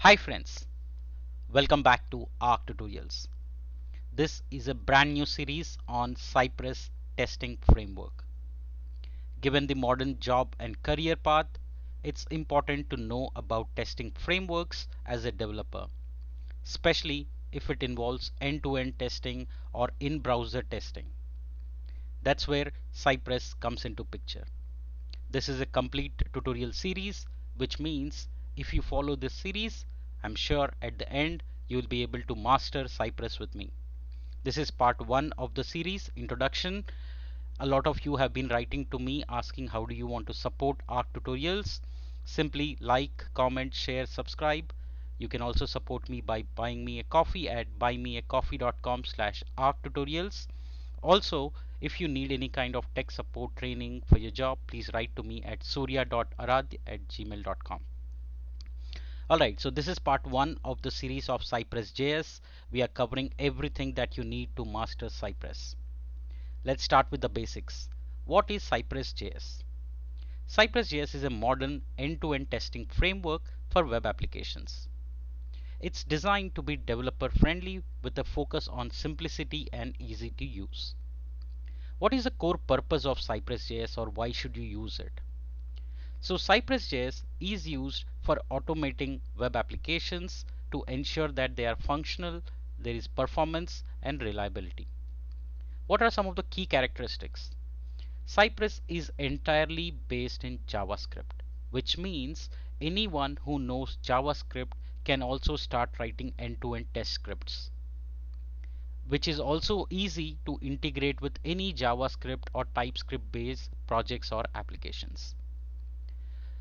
Hi friends, welcome back to Arc Tutorials. This is a brand new series on Cypress testing framework. Given the modern job and career path, it's important to know about testing frameworks as a developer, especially if it involves end-to-end testing or in-browser testing. That's where Cypress comes into picture. This is a complete tutorial series, which means if you follow this series, I'm sure at the end you will be able to master Cypress with me. This is part 1 of the series introduction. A lot of you have been writing to me asking how do you want to support Arc tutorials. Simply like, comment, share, subscribe. You can also support me by buying me a coffee at buymeacoffee.com/arctutorials. Also, if you need any kind of tech support training for your job, please write to me at surya.aradh@gmail.com. Alright, so this is part 1 of the series of Cypress JS. We are covering everything that you need to master Cypress. Let's start with the basics. What is Cypress JS? Cypress JS is a modern end-to-end testing framework for web applications. It's designed to be developer friendly with a focus on simplicity and easy to use. What is the core purpose of Cypress JS, or why should you use it? So Cypress JS is used for automating web applications to ensure that they are functional, there is performance and reliability. What are some of the key characteristics? Cypress is entirely based in JavaScript, which means anyone who knows JavaScript can also start writing end-to-end test scripts, which is also easy to integrate with any JavaScript or TypeScript based projects or applications.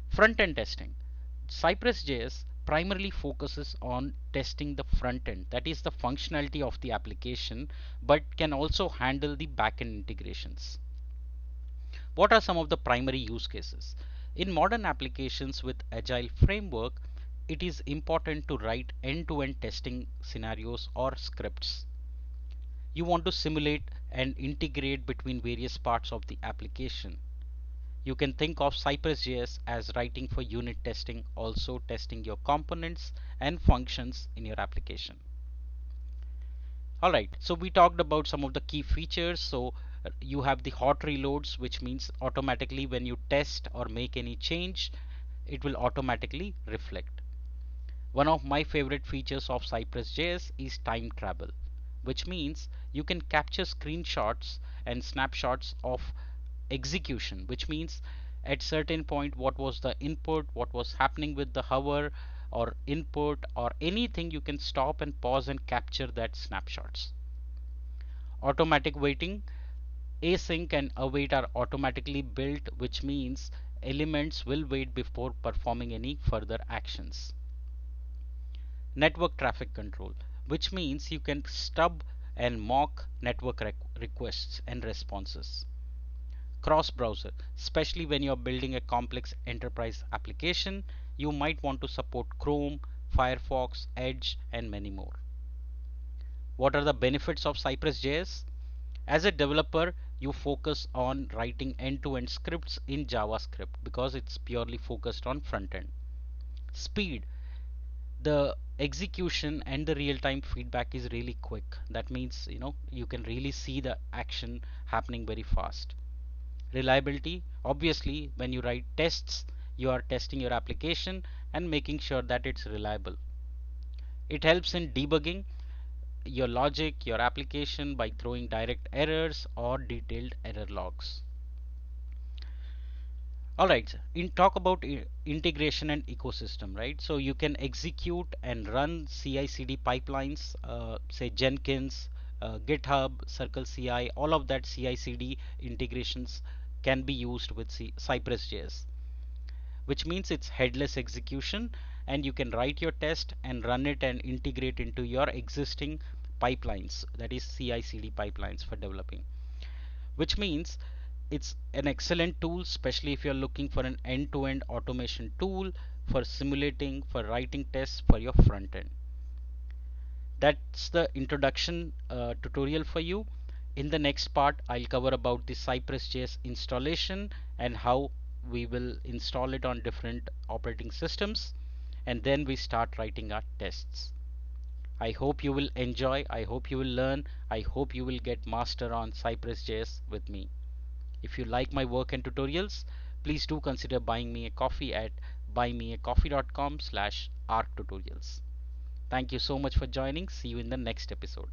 Front-end testing. Cypress JS primarily focuses on testing the front end, that is the functionality of the application, but can also handle the backend integrations. What are some of the primary use cases? In modern applications with agile framework, it is important to write end-to-end testing scenarios or scripts. You want to simulate and integrate between various parts of the application. You can think of Cypress JS as writing for unit testing, also testing your components and functions in your application. Alright, so we talked about some of the key features. So you have the hot reloads, which means automatically when you test or make any change, it will automatically reflect. One of my favorite features of Cypress JS is time travel, which means you can capture screenshots and snapshots of execution, which means at certain point what was the input, what was happening with the hover or input or anything, you can stop and pause and capture that snapshots. Automatic waiting. Async and await are automatically built, which means elements will wait before performing any further actions. Network traffic control, which means you can stub and mock network requests and responses. Cross-browser, especially when you're building a complex enterprise application, you might want to support Chrome, Firefox, Edge, and many more. What are the benefits of Cypress JS? As a developer, you focus on writing end-to-end scripts in JavaScript because it's purely focused on front end. Speed. The execution and the real-time feedback is really quick. That means you can really see the action happening very fast. Reliability. Obviously, when you write tests, you are testing your application and making sure that it's reliable. It helps in debugging your logic, your application by throwing direct errors or detailed error logs. Alright, in talk about integration and ecosystem, right? So you can execute and run CI/CD pipelines, say Jenkins, GitHub, Circle CI, all of that CI/CD integrations can be used with Cypress JS, which means it's headless execution, and you can write your test and run it and integrate into your existing pipelines, that is CI/CD pipelines for developing, which means it's an excellent tool, especially if you're looking for an end-to-end automation tool for simulating, for writing tests for your front end. That's the introduction tutorial for you. In the next part, I'll cover about the Cypress JS installation and how we will install it on different operating systems. and then we start writing our tests. I hope you will enjoy, I hope you will learn, I hope you will get master on Cypress JS with me. If you like my work and tutorials, please do consider buying me a coffee at buymeacoffee.com/arctutorials. Thank you so much for joining. See you in the next episode.